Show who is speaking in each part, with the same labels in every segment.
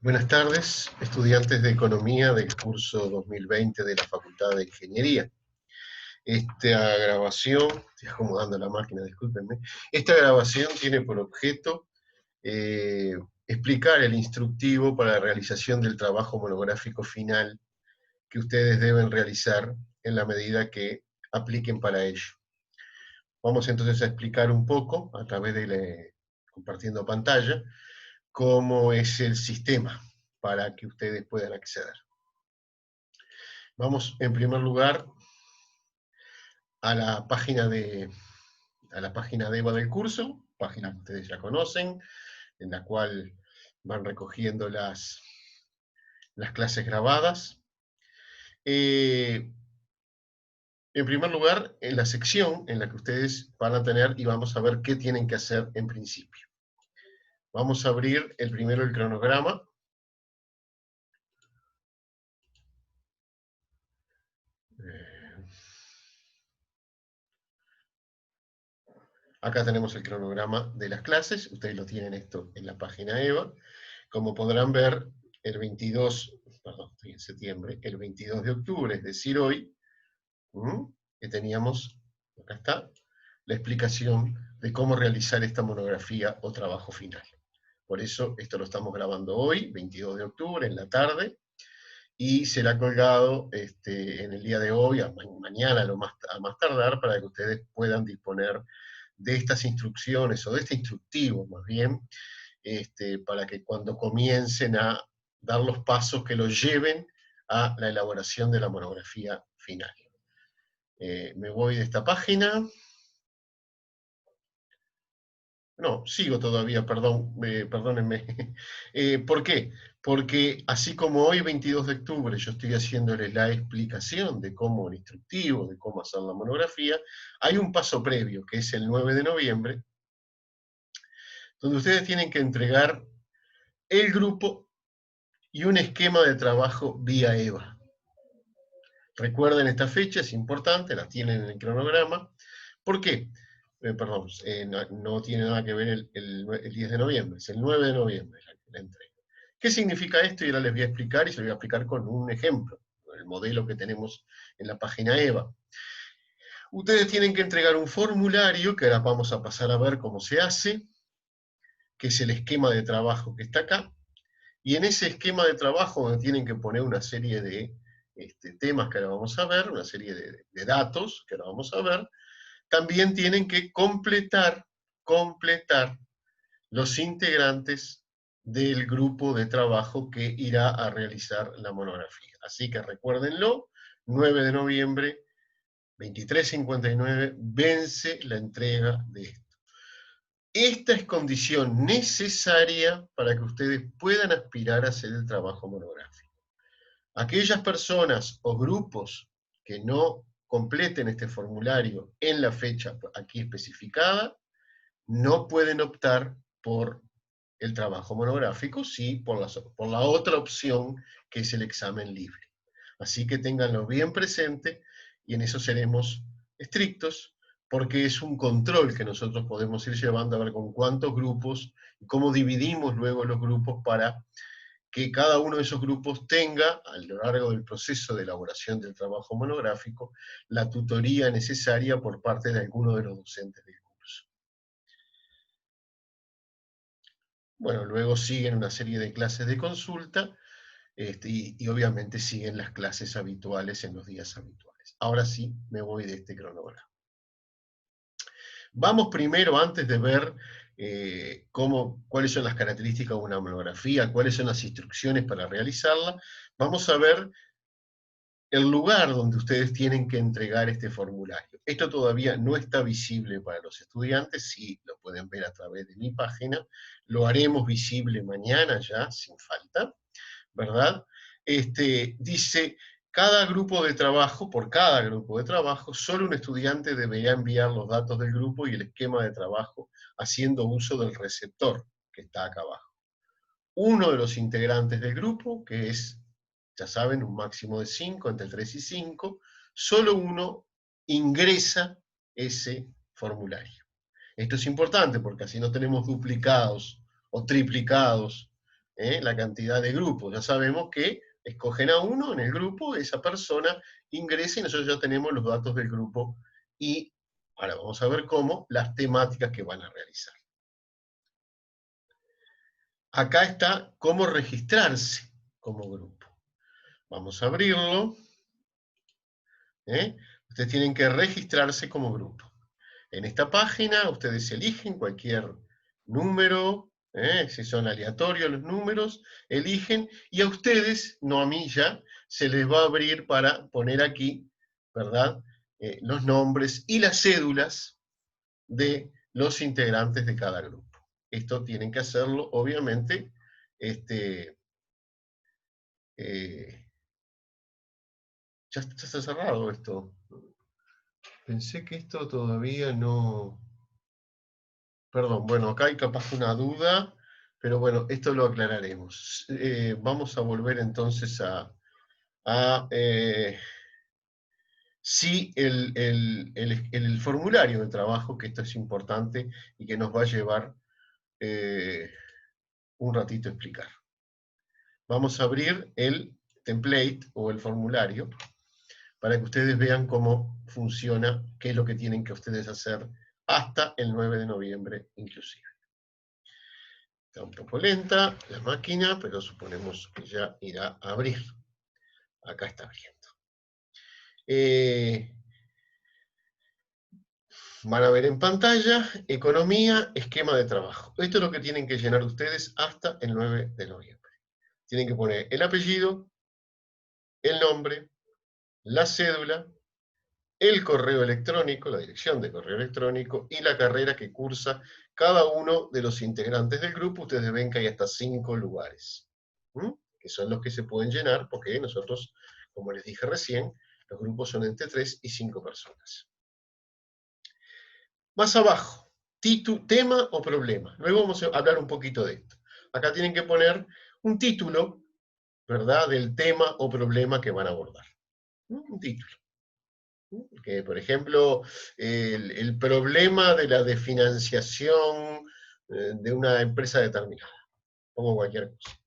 Speaker 1: Buenas tardes, estudiantes de Economía del curso 2020 de la Facultad de Ingeniería. Esta grabación, estoy acomodando la máquina, discúlpenme. Esta grabación tiene por objeto explicar el instructivo para la realización del trabajo monográfico final que ustedes deben realizar en la medida que apliquen para ello. Vamos entonces a explicar un poco, a través de compartiendo pantalla, cómo es el sistema para que ustedes puedan acceder. Vamos en primer lugar a la página de EVA del curso, página que ustedes ya conocen, en la cual van recogiendo las clases grabadas. En primer lugar, en la sección en la que ustedes van a tener y vamos a ver qué tienen que hacer en principio. Vamos a abrir primero el cronograma. Acá tenemos el cronograma de las clases, ustedes lo tienen esto en la página EVA. Como podrán ver, el 22 de octubre, es decir, hoy, que teníamos, acá está, la explicación de cómo realizar esta monografía o trabajo final. Por eso esto lo estamos grabando hoy, 22 de octubre, en la tarde, y será colgado en el día de hoy, mañana a más tardar, para que ustedes puedan disponer de estas instrucciones, o de este instructivo más bien, para que cuando comiencen a dar los pasos que los lleven a la elaboración de la monografía final. Me voy de esta página. No, sigo todavía, perdón, perdónenme. ¿Por qué? Porque así como hoy, 22 de octubre, yo estoy haciéndoles la explicación de cómo, el instructivo, de cómo hacer la monografía, hay un paso previo, que es el 9 de noviembre, donde ustedes tienen que entregar el grupo y un esquema de trabajo vía EVA. Recuerden esta fecha, es importante, la tienen en el cronograma. ¿Por qué? Perdón, no tiene nada que ver el 10 de noviembre, es el 9 de noviembre la entrega. ¿Qué significa esto? Y ahora les voy a explicar, y se lo voy a explicar con un ejemplo, con el modelo que tenemos en la página EVA. Ustedes tienen que entregar un formulario, que ahora vamos a pasar a ver cómo se hace, que es el esquema de trabajo que está acá, y en ese esquema de trabajo donde tienen que poner una serie de temas que ahora vamos a ver, una serie de datos que ahora vamos a ver, también tienen que completar los integrantes del grupo de trabajo que irá a realizar la monografía. Así que recuérdenlo, 9 de noviembre, 23:59, vence la entrega de esto. Esta es condición necesaria para que ustedes puedan aspirar a hacer el trabajo monográfico. Aquellas personas o grupos que no completen este formulario en la fecha aquí especificada, no pueden optar por el trabajo monográfico, sí por la otra opción, que es el examen libre. Así que ténganlo bien presente, y en eso seremos estrictos, porque es un control que nosotros podemos ir llevando a ver con cuántos grupos, y cómo dividimos luego los grupos para que cada uno de esos grupos tenga, a lo largo del proceso de elaboración del trabajo monográfico, la tutoría necesaria por parte de alguno de los docentes del curso. Bueno, luego siguen una serie de clases de consulta, y obviamente siguen las clases habituales en los días habituales. Ahora sí, me voy de este cronograma. Vamos primero, antes de ver cuáles son las características de una monografía, cuáles son las instrucciones para realizarla, vamos a ver el lugar donde ustedes tienen que entregar este formulario. Esto todavía no está visible para los estudiantes, sí lo pueden ver a través de mi página, lo haremos visible mañana ya, sin falta, ¿verdad? Dice, por cada grupo de trabajo, solo un estudiante deberá enviar los datos del grupo y el esquema de trabajo haciendo uso del receptor que está acá abajo. Uno de los integrantes del grupo, que es, ya saben, un máximo de 5, entre 3 y 5, solo uno ingresa ese formulario. Esto es importante porque así no tenemos duplicados o triplicados la cantidad de grupos. Ya sabemos que escogen a uno en el grupo, esa persona ingresa y nosotros ya tenemos los datos del grupo y ahora vamos a ver cómo las temáticas que van a realizar. Acá está cómo registrarse como grupo. Vamos a abrirlo. Ustedes tienen que registrarse como grupo. En esta página ustedes eligen cualquier número, si son aleatorios los números, eligen, y a ustedes, no a mí ya, se les va a abrir para poner aquí, ¿verdad? Los nombres y las cédulas de los integrantes de cada grupo. Esto tienen que hacerlo, obviamente, ya está cerrado esto. Pensé que esto todavía no... Perdón, bueno, acá hay capaz una duda, pero bueno, esto lo aclararemos. Vamos a volver entonces sí, el formulario de trabajo, que esto es importante y que nos va a llevar un ratito a explicar. Vamos a abrir el template o el formulario para que ustedes vean cómo funciona, qué es lo que tienen que ustedes hacer hasta el 9 de noviembre inclusive. Está un poco lenta la máquina, pero suponemos que ya irá a abrir. Acá está abriendo. Van a ver en pantalla, economía, esquema de trabajo. Esto es lo que tienen que llenar ustedes hasta el 9 de noviembre. Tienen que poner el apellido, el nombre, la cédula, el correo electrónico, la dirección de correo electrónico y la carrera que cursa cada uno de los integrantes del grupo. Ustedes ven que hay hasta 5 lugares, que son los que se pueden llenar, porque nosotros, como les dije recién, los grupos son entre 3 y 5 personas. Más abajo, tema o problema. Luego vamos a hablar un poquito de esto. Acá tienen que poner un título, ¿verdad?, del tema o problema que van a abordar. Un título. Que, por ejemplo, el problema de la desfinanciación de una empresa determinada. Pongo cualquier cosa.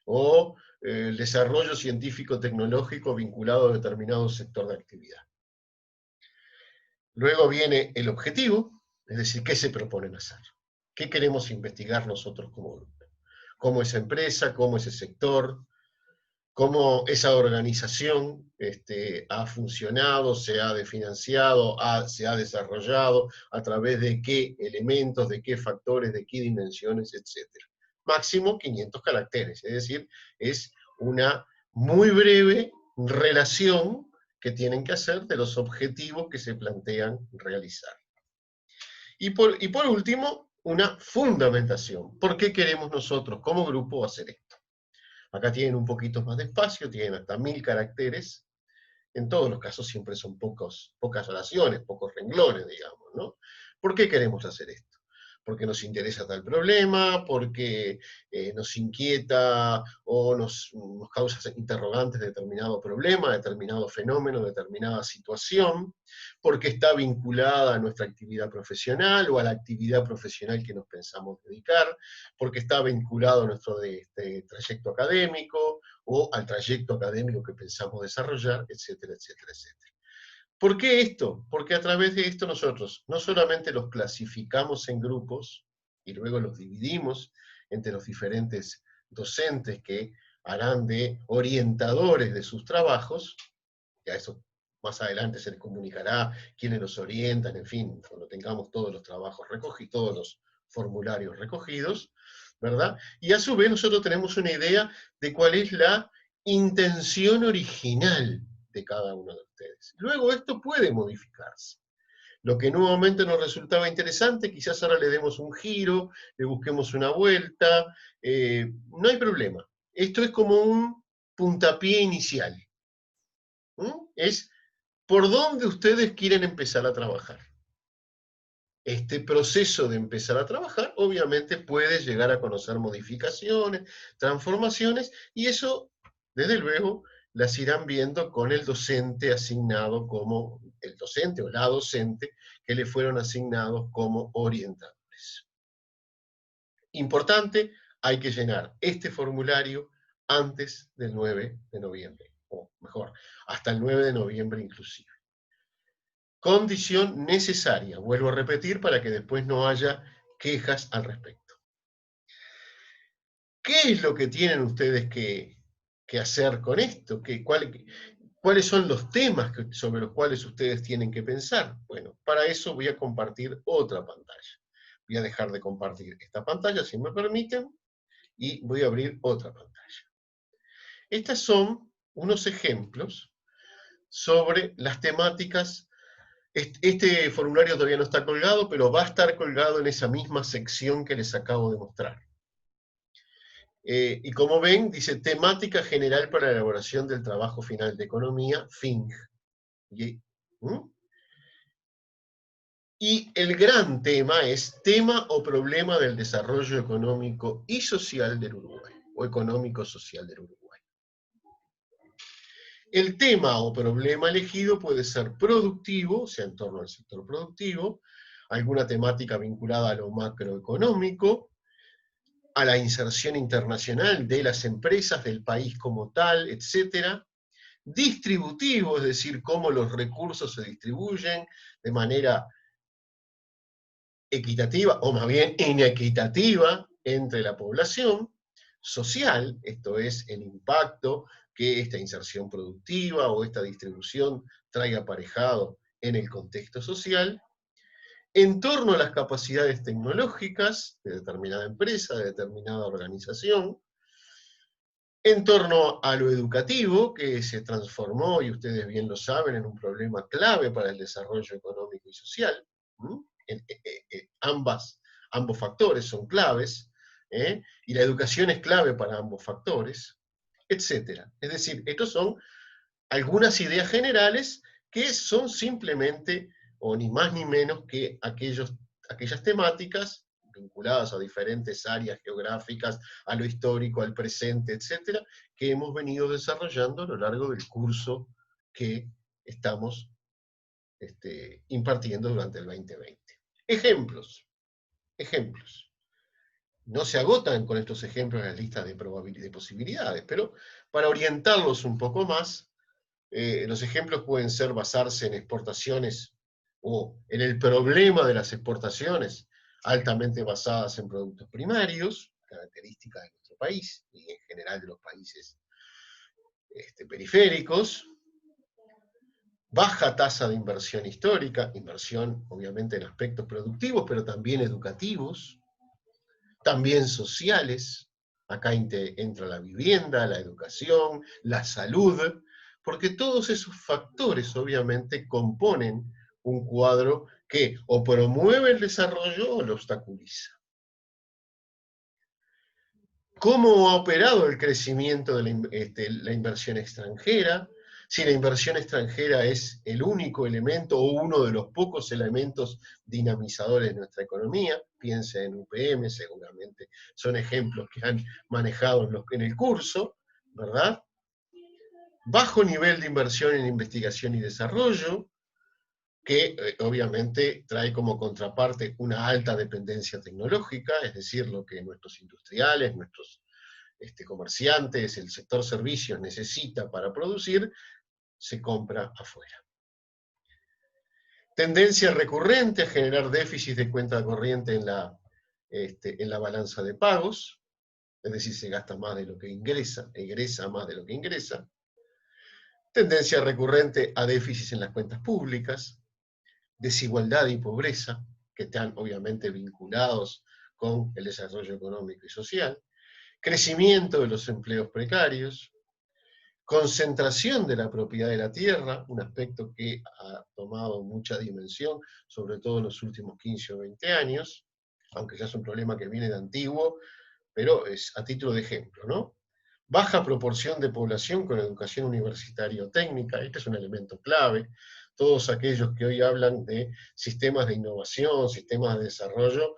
Speaker 1: O el desarrollo científico-tecnológico vinculado a determinado sector de actividad. Luego viene el objetivo, es decir, ¿qué se proponen hacer? ¿Qué queremos investigar nosotros como grupo? ¿Cómo esa empresa, cómo ese sector, cómo esa organización ha funcionado, se ha desfinanciado, se ha desarrollado, a través de qué elementos, de qué factores, de qué dimensiones, etcétera? Máximo 500 caracteres, es decir, es una muy breve relación que tienen que hacer de los objetivos que se plantean realizar. Y por último, una fundamentación. ¿Por qué queremos nosotros como grupo hacer esto? Acá tienen un poquito más de espacio, tienen hasta 1000 caracteres. En todos los casos siempre son pocas oraciones, pocos renglones, digamos, ¿no? ¿Por qué queremos hacer esto? Porque nos interesa tal problema, porque nos inquieta o nos causa interrogantes de determinado problema, determinado fenómeno, determinada situación, porque está vinculada a nuestra actividad profesional o a la actividad profesional que nos pensamos dedicar, porque está vinculado a nuestro trayecto académico o al trayecto académico que pensamos desarrollar, etcétera, etcétera, etcétera. ¿Por qué esto? Porque a través de esto nosotros no solamente los clasificamos en grupos y luego los dividimos entre los diferentes docentes que harán de orientadores de sus trabajos, que a eso más adelante se les comunicará quiénes los orientan, en fin, cuando tengamos todos los trabajos recogidos, todos los formularios recogidos, ¿verdad? Y a su vez nosotros tenemos una idea de cuál es la intención original de cada uno de ustedes. Luego esto puede modificarse. Lo que en un momento nos resultaba interesante, quizás ahora le demos un giro, le busquemos una vuelta, no hay problema. Esto es como un puntapié inicial. Es por dónde ustedes quieren empezar a trabajar. Este proceso de empezar a trabajar, obviamente, puede llegar a conocer modificaciones, transformaciones, y eso, desde luego, las irán viendo con el docente asignado como, el docente o la docente que le fueron asignados como orientadores. Importante, hay que llenar este formulario antes del 9 de noviembre, o mejor, hasta el 9 de noviembre inclusive. Condición necesaria, vuelvo a repetir, para que después no haya quejas al respecto. ¿Qué es lo que tienen ustedes que hacer con esto? ¿Cuáles son los temas sobre los cuales ustedes tienen que pensar? Bueno, para eso voy a compartir otra pantalla. Voy a dejar de compartir esta pantalla, si me permiten, y voy a abrir otra pantalla. Estos son unos ejemplos sobre las temáticas. Este formulario todavía no está colgado, pero va a estar colgado en esa misma sección que les acabo de mostrar. Y como ven, dice temática general para la elaboración del trabajo final de economía, FING. Y el gran tema es tema o problema del desarrollo económico y social del Uruguay, o económico-social del Uruguay. El tema o problema elegido puede ser productivo, o sea, en torno al sector productivo, alguna temática vinculada a lo macroeconómico, a la inserción internacional de las empresas, del país como tal, etc. Distributivo, es decir, cómo los recursos se distribuyen de manera equitativa, o más bien inequitativa, entre la población. Social, esto es el impacto que esta inserción productiva o esta distribución trae aparejado en el contexto social. En torno a las capacidades tecnológicas de determinada empresa, de determinada organización. En torno a lo educativo, que se transformó, y ustedes bien lo saben, en un problema clave para el desarrollo económico y social. Ambos factores son claves, y la educación es clave para ambos factores, etc. Es decir, estos son algunas ideas generales que son simplemente, o ni más ni menos que aquellas temáticas vinculadas a diferentes áreas geográficas, a lo histórico, al presente, etcétera, que hemos venido desarrollando a lo largo del curso que estamos impartiendo durante el 2020. Ejemplos. No se agotan con estos ejemplos las listas de posibilidades, pero para orientarlos un poco más, los ejemplos pueden basarse en exportaciones o en el problema de las exportaciones altamente basadas en productos primarios, característica de nuestro país y en general de los países periféricos. Baja tasa de inversión histórica, inversión obviamente en aspectos productivos, pero también educativos, también sociales. Acá entra la vivienda, la educación, la salud, porque todos esos factores obviamente componen un cuadro que o promueve el desarrollo o lo obstaculiza. ¿Cómo ha operado el crecimiento de la inversión extranjera? Si la inversión extranjera es el único elemento o uno de los pocos elementos dinamizadores de nuestra economía, piensa en UPM, seguramente son ejemplos que han manejado en el curso, ¿verdad? Bajo nivel de inversión en investigación y desarrollo, que obviamente trae como contraparte una alta dependencia tecnológica, es decir, lo que nuestros industriales, nuestros comerciantes, el sector servicios necesita para producir, se compra afuera. Tendencia recurrente a generar déficit de cuenta corriente en la balanza de pagos, es decir, se gasta más de lo que ingresa, egresa más de lo que ingresa. Tendencia recurrente a déficits en las cuentas públicas, desigualdad y pobreza, que están obviamente vinculados con el desarrollo económico y social, crecimiento de los empleos precarios, concentración de la propiedad de la tierra, un aspecto que ha tomado mucha dimensión, sobre todo en los últimos 15 o 20 años, aunque ya es un problema que viene de antiguo, pero es a título de ejemplo, ¿no? Baja proporción de población con educación universitaria o técnica, este es un elemento clave. Todos aquellos que hoy hablan de sistemas de innovación, sistemas de desarrollo,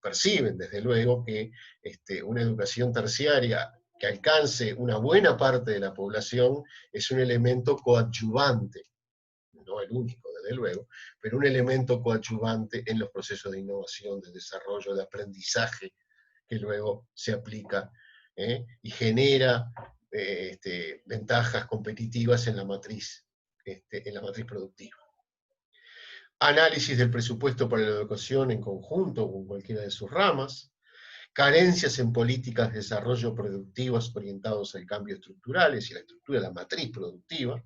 Speaker 1: perciben desde luego que una educación terciaria que alcance una buena parte de la población es un elemento coadyuvante, no el único, desde luego, pero un elemento coadyuvante en los procesos de innovación, de desarrollo, de aprendizaje que luego se aplica y genera ventajas competitivas en la matriz productiva. Análisis del presupuesto para la educación en conjunto o en cualquiera de sus ramas, carencias en políticas de desarrollo productivas orientados al cambio estructurales y la estructura de la matriz productiva,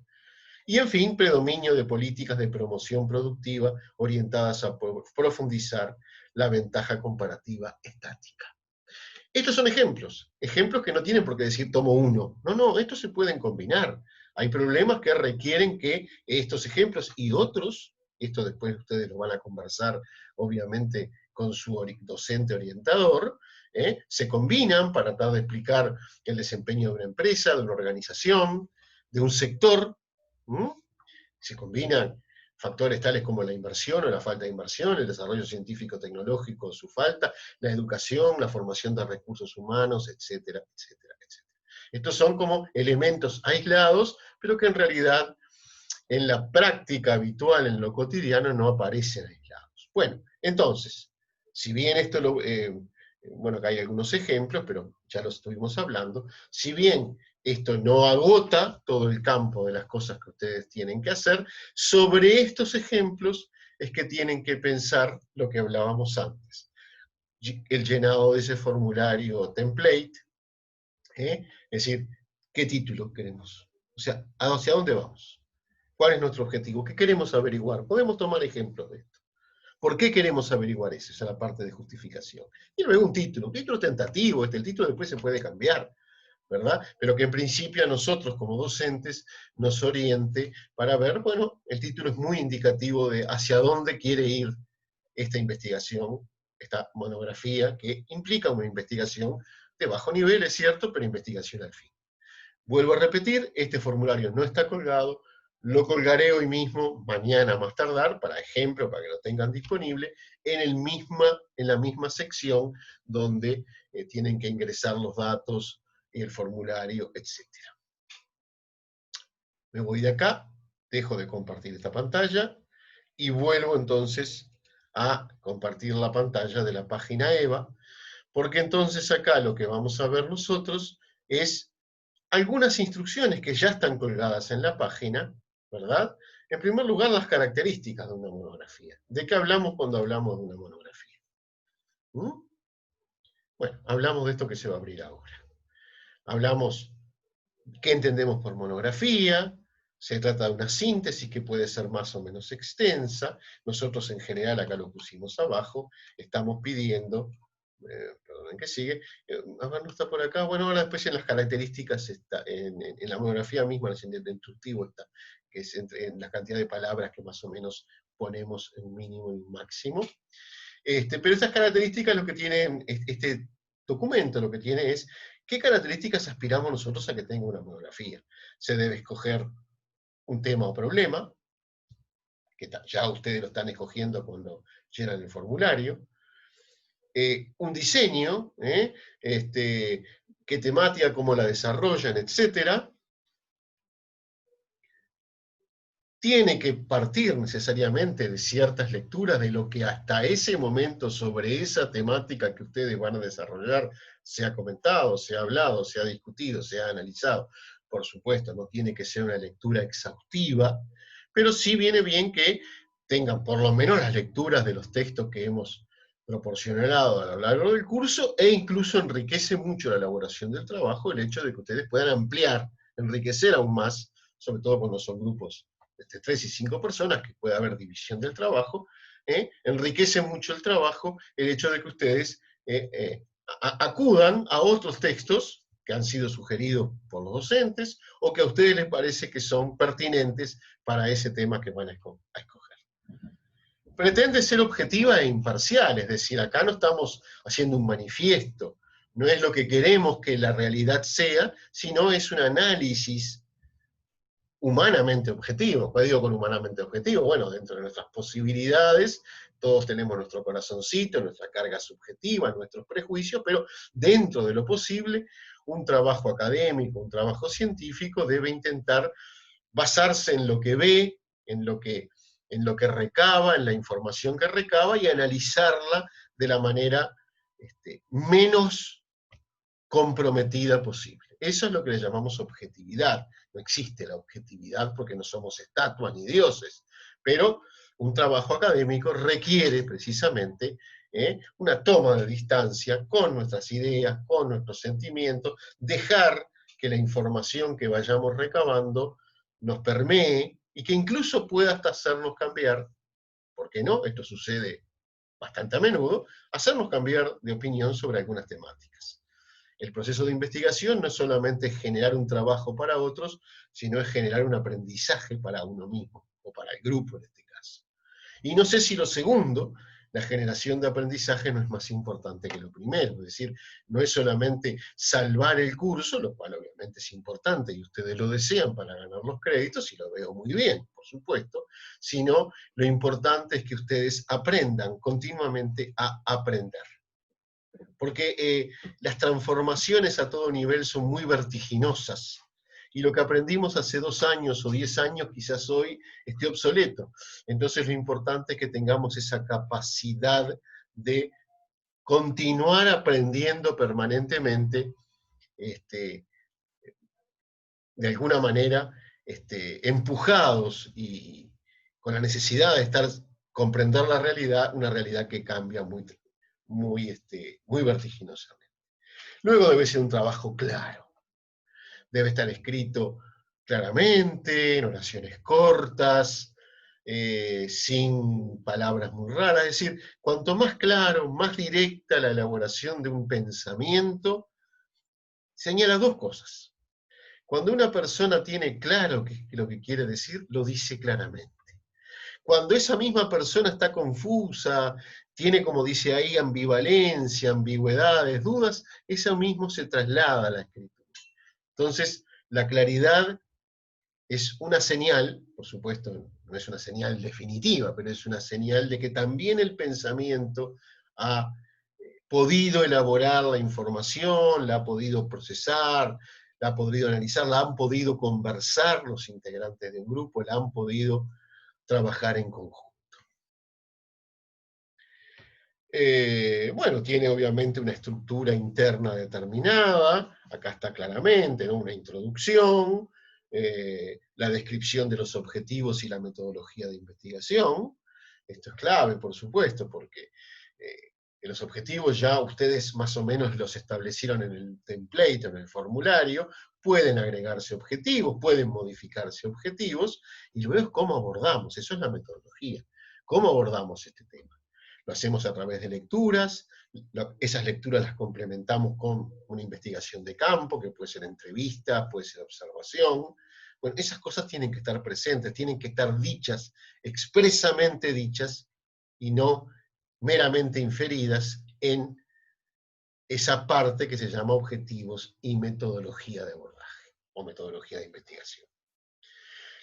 Speaker 1: y en fin, predominio de políticas de promoción productiva orientadas a profundizar la ventaja comparativa estática. Estos son ejemplos que no tienen por qué decir tomo uno. No, no, estos se pueden combinar. Hay problemas que requieren que estos ejemplos y otros, esto después ustedes lo van a conversar obviamente con su docente orientador, se combinan para tratar de explicar el desempeño de una empresa, de una organización, de un sector. Se combinan factores tales como la inversión o la falta de inversión, el desarrollo científico-tecnológico, su falta, la educación, la formación de recursos humanos, etcétera, etcétera, etcétera. Estos son como elementos aislados, pero que en realidad en la práctica habitual, en lo cotidiano, no aparecen aislados. Bueno, entonces, si bien esto bueno, acá hay algunos ejemplos, pero ya los estuvimos hablando, si bien esto no agota todo el campo de las cosas que ustedes tienen que hacer, sobre estos ejemplos es que tienen que pensar lo que hablábamos antes. El llenado de ese formulario template, es decir, ¿qué título queremos? O sea, ¿hacia dónde vamos? ¿Cuál es nuestro objetivo? ¿Qué queremos averiguar? Podemos tomar ejemplos de esto. ¿Por qué queremos averiguar eso? Esa es la parte de justificación. Y luego un título tentativo, el título después se puede cambiar, ¿verdad? Pero que en principio a nosotros como docentes nos oriente para ver, bueno, el título es muy indicativo de hacia dónde quiere ir esta investigación, esta monografía, que implica una investigación de bajo nivel, es cierto, pero investigación al fin. Vuelvo a repetir, este formulario no está colgado, lo colgaré hoy mismo, mañana más tardar, para ejemplo, para que lo tengan disponible, en la misma sección donde tienen que ingresar los datos, el formulario, etc. Me voy de acá, dejo de compartir esta pantalla, y vuelvo entonces a compartir la pantalla de la página EVA, porque entonces acá lo que vamos a ver nosotros es algunas instrucciones que ya están colgadas en la página, ¿verdad? En primer lugar, las características de una monografía. ¿De qué hablamos cuando hablamos de una monografía? Bueno, hablamos de esto que se va a abrir ahora. Hablamos qué entendemos por monografía, se trata de una síntesis que puede ser más o menos extensa. Nosotros en general, acá lo pusimos abajo, estamos pidiendo, perdonen que sigue, a ver, no está por acá, bueno, ahora después en las características, está, en la monografía misma, en el instructivo está, que es en la cantidad de palabras que más o menos ponemos en un mínimo y un máximo. Pero esas características lo que tiene este documento, lo que tiene es qué características aspiramos nosotros a que tenga una monografía. Se debe escoger un tema o problema, que ya ustedes lo están escogiendo cuando llenan el formulario, un diseño, qué temática, cómo la desarrollan, etc. Tiene que partir necesariamente de ciertas lecturas de lo que hasta ese momento sobre esa temática que ustedes van a desarrollar se ha comentado, se ha hablado, se ha discutido, se ha analizado. Por supuesto, no tiene que ser una lectura exhaustiva, pero sí viene bien que tengan por lo menos las lecturas de los textos que hemos proporcionado a lo largo del curso, e incluso enriquece mucho la elaboración del trabajo el hecho de que ustedes puedan ampliar, enriquecer aún más, sobre todo cuando son grupos de 3 y 5 personas, que puede haber división del trabajo, enriquece mucho el trabajo el hecho de que ustedes acudan a otros textos que han sido sugeridos por los docentes, o que a ustedes les parece que son pertinentes para ese tema que van a escoger. Pretende ser objetiva e imparcial, es decir, acá no estamos haciendo un manifiesto, no es lo que queremos que la realidad sea, sino es un análisis humanamente objetivo. ¿Qué digo con humanamente objetivo? Bueno, dentro de nuestras posibilidades, todos tenemos nuestro corazoncito, nuestra carga subjetiva, nuestros prejuicios, pero dentro de lo posible, un trabajo académico, un trabajo científico debe intentar basarse en lo que ve, en lo que recaba, en la información que recaba, y analizarla de la manera menos comprometida posible. Eso es lo que le llamamos objetividad. No existe la objetividad porque no somos estatuas ni dioses, pero un trabajo académico requiere precisamente una toma de distancia con nuestras ideas, con nuestros sentimientos, dejar que la información que vayamos recabando nos permee y que incluso pueda hasta hacernos cambiar, ¿por qué no? Esto sucede bastante a menudo, hacernos cambiar de opinión sobre algunas temáticas. El proceso de investigación no es solamente generar un trabajo para otros, sino es generar un aprendizaje para uno mismo, o para el grupo en este caso. Y no sé si lo segundo, la generación de aprendizaje, no es más importante que lo primero, es decir, no es solamente salvar el curso, lo cual obviamente es importante y ustedes lo desean para ganar los créditos, y lo veo muy bien, por supuesto, sino lo importante es que ustedes aprendan continuamente a aprender. Porque las transformaciones a todo nivel son muy vertiginosas, y lo que aprendimos hace 2 años o 10 años quizás hoy esté obsoleto. Entonces lo importante es que tengamos esa capacidad de continuar aprendiendo permanentemente, de alguna manera, empujados y con la necesidad de comprender la realidad, una realidad que cambia muy vertiginosamente. Luego debe ser un trabajo claro, debe estar escrito claramente, en oraciones cortas, sin palabras muy raras, es decir, cuanto más claro, más directa la elaboración de un pensamiento, señala 2 cosas. Cuando una persona tiene claro lo que quiere decir, lo dice claramente. Cuando esa misma persona está confusa, tiene, como dice ahí, ambivalencia, ambigüedades, dudas, eso mismo se traslada a la escritura. Entonces, la claridad es una señal, por supuesto, no es una señal definitiva, pero es una señal de que también el pensamiento ha podido elaborar la información, la ha podido procesar, la ha podido analizar, la han podido conversar los integrantes de un grupo, la han podido trabajar en conjunto. Bueno, tiene obviamente una estructura interna determinada, acá está claramente, ¿no? Una introducción, la descripción de los objetivos y la metodología de investigación. Esto es clave, por supuesto, porque los objetivos ya ustedes más o menos los establecieron en el template, en el formulario, pueden agregarse objetivos, pueden modificarse objetivos, y luego cómo abordamos, eso es la metodología, cómo abordamos este tema. Lo hacemos a través de lecturas, esas lecturas las complementamos con una investigación de campo, que puede ser entrevista, puede ser observación. Bueno, esas cosas tienen que estar presentes, tienen que estar dichas, expresamente dichas, y no meramente inferidas en esa parte que se llama objetivos y metodología de abordaje, o metodología de investigación.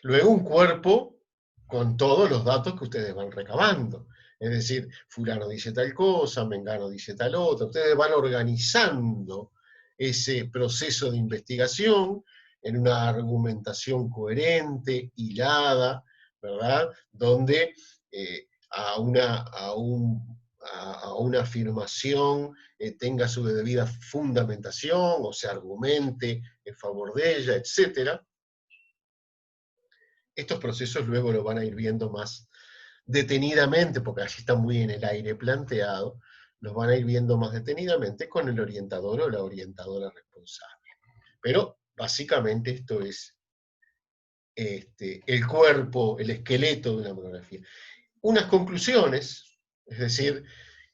Speaker 1: Luego un cuerpo con todos los datos que ustedes van recabando. Es decir, fulano dice tal cosa, mengano dice tal otra. Ustedes van organizando ese proceso de investigación en una argumentación coherente, hilada, ¿verdad? Donde a una afirmación tenga su debida fundamentación, o se argumente en favor de ella, etc. Estos procesos luego lo van a ir viendo más detenidamente, porque allí está muy en el aire planteado, los van a ir viendo más detenidamente con el orientador o la orientadora responsable. Pero básicamente esto es el cuerpo, el esqueleto de una monografía. Unas conclusiones, es decir,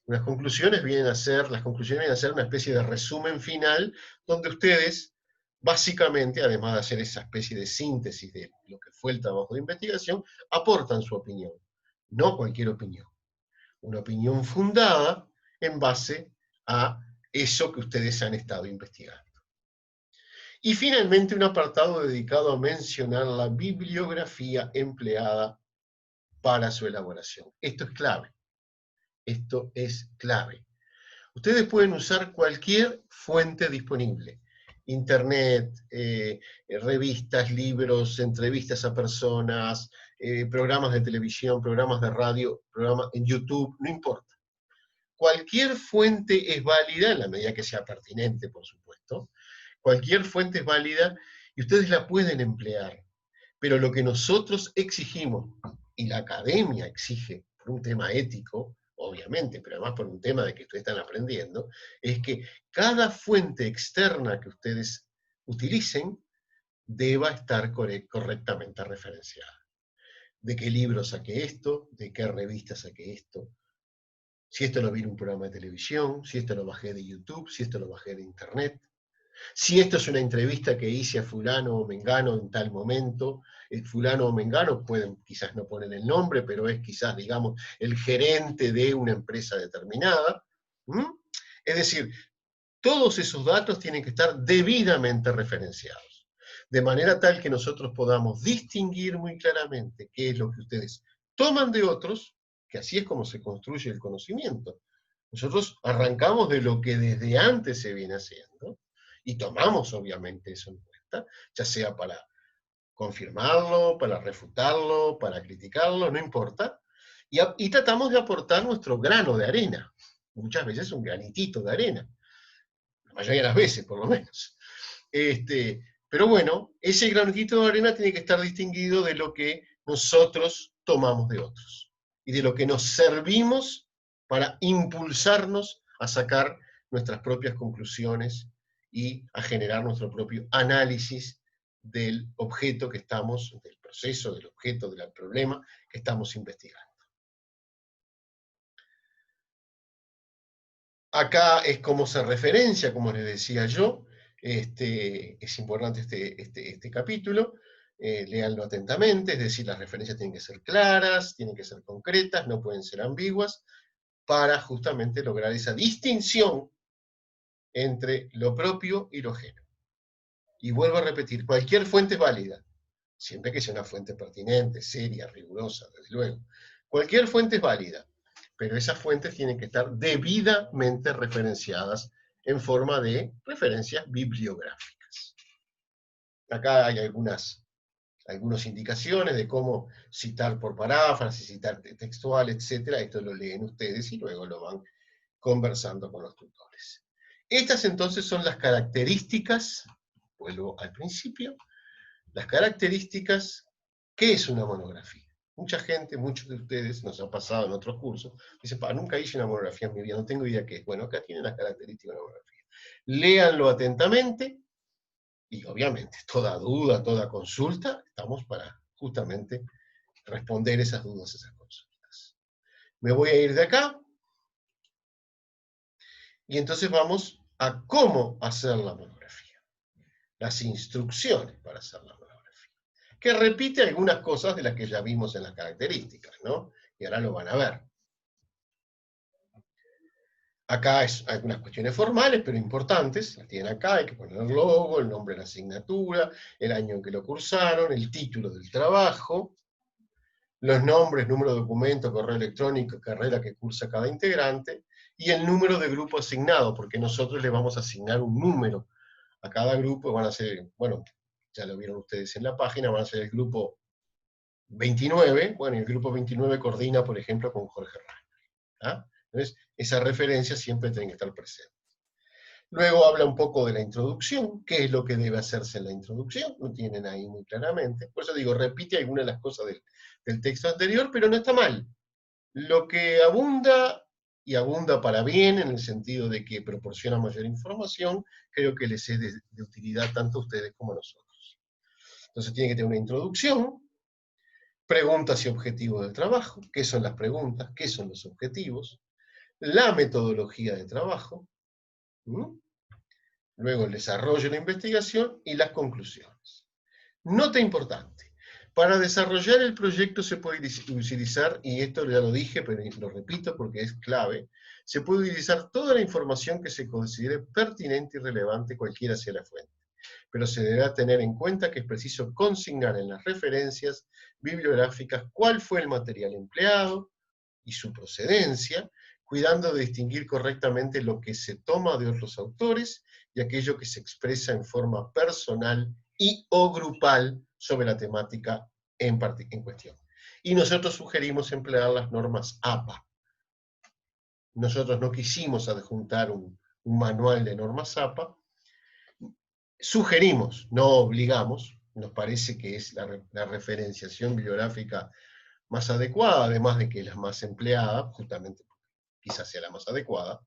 Speaker 1: las conclusiones vienen a ser una especie de resumen final, donde ustedes, básicamente, además de hacer esa especie de síntesis de lo que fue el trabajo de investigación, aportan su opinión. No cualquier opinión. Una opinión fundada en base a eso que ustedes han estado investigando. Y finalmente un apartado dedicado a mencionar la bibliografía empleada para su elaboración. Esto es clave. Esto es clave. Ustedes pueden usar cualquier fuente disponible. Internet, revistas, libros, entrevistas a personas, programas de televisión, programas de radio, programas en YouTube, no importa. cualquier fuente es válida, en la medida que sea pertinente, por supuesto, cualquier fuente es válida y ustedes la pueden emplear. Pero lo que nosotros exigimos, y la academia exige, por un tema ético, obviamente, pero además por un tema de que ustedes están aprendiendo, es que cada fuente externa que ustedes utilicen deba estar correctamente referenciada. ¿De qué libro saqué esto? ¿De qué revista saqué esto? Si esto lo vi en un programa de televisión, si esto lo bajé de YouTube, si esto lo bajé de Internet. Si esto es una entrevista que hice a fulano o mengano en tal momento, fulano o mengano pueden quizás no poner el nombre, pero es quizás, digamos, el gerente de una empresa determinada. ¿Mm? Es decir, todos esos datos tienen que estar debidamente referenciados, de manera tal que nosotros podamos distinguir muy claramente qué es lo que ustedes toman de otros, que así es como se construye el conocimiento. Nosotros arrancamos de lo que desde antes se viene haciendo, y tomamos obviamente eso en cuenta, ya sea para confirmarlo, para refutarlo, para criticarlo, no importa, y tratamos de aportar nuestro grano de arena, muchas veces un granitito de arena, la mayoría de las veces por lo menos. Pero bueno, ese granitito de arena tiene que estar distinguido de lo que nosotros tomamos de otros, y de lo que nos servimos para impulsarnos a sacar nuestras propias conclusiones y a generar nuestro propio análisis del objeto que estamos, del proceso, del objeto, del problema que estamos investigando. Acá es como se referencia, como les decía yo, es importante este capítulo, léanlo atentamente, es decir, las referencias tienen que ser claras, tienen que ser concretas, no pueden ser ambiguas, para justamente lograr esa distinción entre lo propio y lo ajeno. Y vuelvo a repetir, cualquier fuente es válida, siempre que sea una fuente pertinente, seria, rigurosa, desde luego. Cualquier fuente es válida, pero esas fuentes tienen que estar debidamente referenciadas en forma de referencias bibliográficas. Acá hay algunas indicaciones de cómo citar por paráfrasis, citar textual, etc. Esto lo leen ustedes y luego lo van conversando con los tutores. Estas entonces son las características, vuelvo al principio, las características, ¿qué es una monografía? Mucha gente, muchos de ustedes, nos ha pasado en otros cursos, dicen, nunca hice una monografía en mi vida, no tengo idea qué es. Bueno, acá tienen las características de una monografía. Léanlo atentamente, y obviamente, toda duda, toda consulta, estamos para justamente responder esas dudas, esas consultas. Me voy a ir de acá, y entonces vamos a cómo hacer la monografía. Las instrucciones para hacer la monografía, que repite algunas cosas de las que ya vimos en las características, ¿no? Y ahora lo van a ver. Acá hay algunas cuestiones formales, pero importantes, las tienen acá, hay que poner el logo, el nombre de la asignatura, el año en que lo cursaron, el título del trabajo, los nombres, número de documento, correo electrónico, carrera que cursa cada integrante, y el número de grupo asignado, porque nosotros le vamos a asignar un número a cada grupo, van a ser, bueno, ya lo vieron ustedes en la página, van a ser el grupo 29, bueno, y el grupo 29 coordina, por ejemplo, con Jorge Rana. Entonces, esa referencia siempre tiene que estar presente. Luego habla un poco de la introducción, qué es lo que debe hacerse en la introducción, lo tienen ahí muy claramente. Por eso digo, repite algunas de las cosas del texto anterior, pero no está mal. Lo que abunda, y abunda para bien, en el sentido de que proporciona mayor información, creo que les es de utilidad tanto a ustedes como a nosotros. Entonces tiene que tener una introducción, preguntas y objetivos del trabajo, qué son las preguntas, qué son los objetivos, la metodología de trabajo, luego el desarrollo de la investigación y las conclusiones. Nota importante, para desarrollar el proyecto se puede utilizar, y esto ya lo dije, pero lo repito porque es clave, se puede utilizar toda la información que se considere pertinente y relevante cualquiera sea la fuente, pero se deberá tener en cuenta que es preciso consignar en las referencias bibliográficas cuál fue el material empleado y su procedencia, cuidando de distinguir correctamente lo que se toma de otros autores y aquello que se expresa en forma personal y o grupal sobre la temática en cuestión. Y nosotros sugerimos emplear las normas APA. nosotros no quisimos adjuntar un manual de normas APA, sugerimos, no obligamos, nos parece que es la referenciación bibliográfica más adecuada, además de que es la más empleada, justamente quizás sea la más adecuada,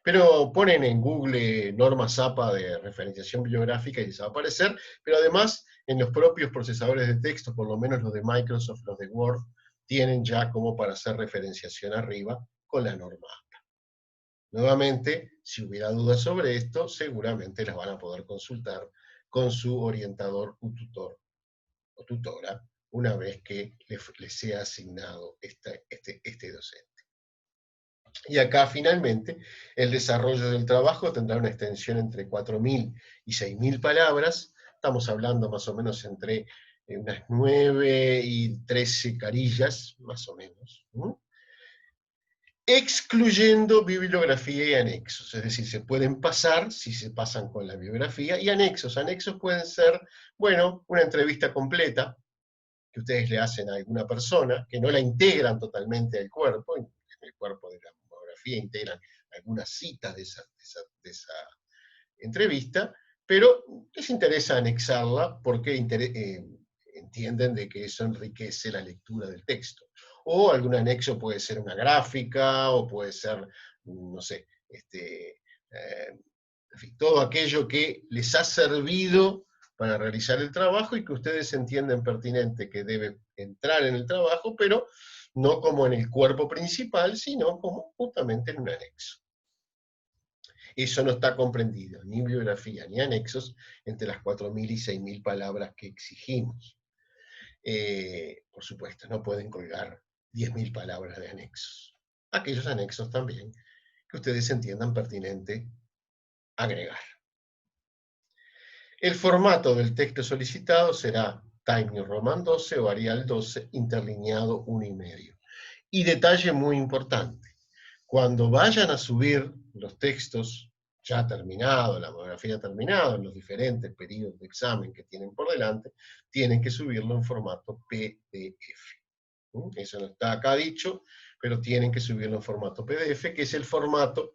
Speaker 1: pero ponen en Google normas APA de referenciación bibliográfica y les va a aparecer, pero además en los propios procesadores de texto, por lo menos los de Microsoft, los de Word, tienen ya como para hacer referenciación arriba con la norma APA. Nuevamente, si hubiera dudas sobre esto, seguramente las van a poder consultar con su orientador o tutor o tutora una vez que les sea asignado este docente. Y acá finalmente el desarrollo del trabajo tendrá una extensión entre 4.000 y 6.000 palabras, estamos hablando más o menos entre unas 9 y 13 carillas, más o menos, ¿no? Excluyendo bibliografía y anexos, es decir, se pueden pasar si se pasan con la bibliografía, y anexos. Anexos pueden ser, bueno, una entrevista completa que ustedes le hacen a alguna persona, que no la integran totalmente al cuerpo, en el cuerpo de la monografía integran algunas citas de esa entrevista, pero les interesa anexarla porque entienden de que eso enriquece la lectura del texto. O algún anexo puede ser una gráfica, o puede ser, no sé, en fin, todo aquello que les ha servido para realizar el trabajo y que ustedes entienden pertinente que debe entrar en el trabajo, pero no como en el cuerpo principal, sino como justamente en un anexo. Eso no está comprendido, ni bibliografía, ni anexos, entre las 4.000 y 6.000 palabras que exigimos. Por supuesto, no pueden colgar 10.000 palabras de anexos. Aquellos anexos también que ustedes entiendan pertinente agregar. El formato del texto solicitado será Times New Roman 12 o Arial 12 interlineado 1,5. Y detalle muy importante, cuando vayan a subir los textos ya terminados, la monografía terminada, en los diferentes periodos de examen que tienen por delante, tienen que subirlo en formato PDF. Eso no está acá dicho, pero tienen que subirlo en formato PDF, que es el formato.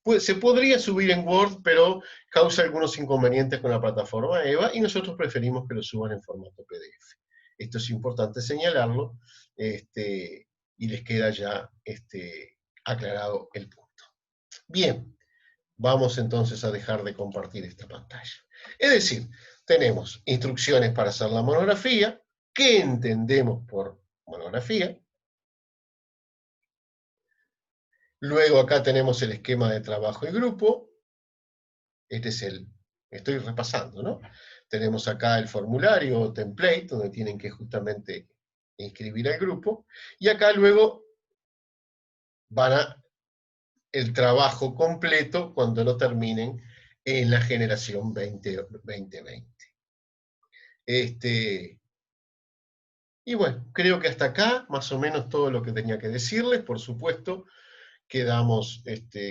Speaker 1: Pues, se podría subir en Word, pero causa algunos inconvenientes con la plataforma EVA, y nosotros preferimos que lo suban en formato PDF. Esto es importante señalarlo, y les queda ya aclarado el punto. Bien, vamos entonces a dejar de compartir esta pantalla. Es decir, tenemos instrucciones para hacer la monografía, qué entendemos por monografía. Luego acá tenemos el esquema de trabajo y grupo. Este es estoy repasando, ¿no? Tenemos acá el formulario o template, donde tienen que justamente inscribir al grupo, y acá luego van a el trabajo completo cuando lo terminen en la generación 2020. Y bueno, creo que hasta acá, más o menos todo lo que tenía que decirles. Por supuesto, quedamos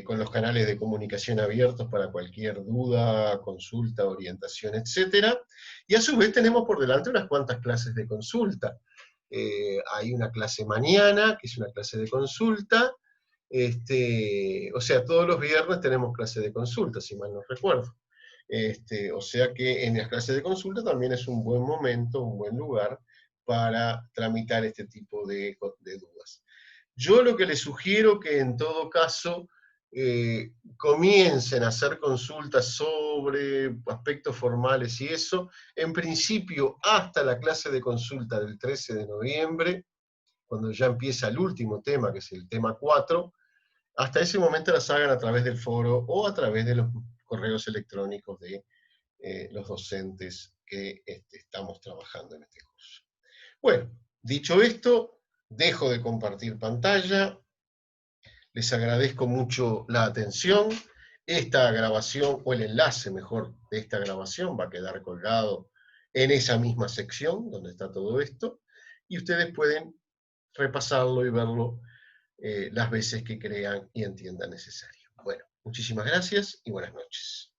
Speaker 1: con los canales de comunicación abiertos para cualquier duda, consulta, orientación, etc. Y a su vez tenemos por delante unas cuantas clases de consulta. Hay una clase mañana, que es una clase de consulta. O sea, todos los viernes tenemos clase de consulta, si mal no recuerdo. O sea que en las clases de consulta también es un buen momento, un buen lugar para tramitar este tipo de dudas. Yo lo que les sugiero que en todo caso comiencen a hacer consultas sobre aspectos formales y eso, en principio hasta la clase de consulta del 13 de noviembre, cuando ya empieza el último tema, que es el tema 4, hasta ese momento las hagan a través del foro o a través de los correos electrónicos de los docentes que estamos trabajando en este curso. Bueno, dicho esto, dejo de compartir pantalla. Les agradezco mucho la atención. Esta grabación, o el enlace mejor de esta grabación, va a quedar colgado en esa misma sección donde está todo esto, y ustedes pueden repasarlo y verlo las veces que crean y entiendan necesario. Bueno, muchísimas gracias y buenas noches.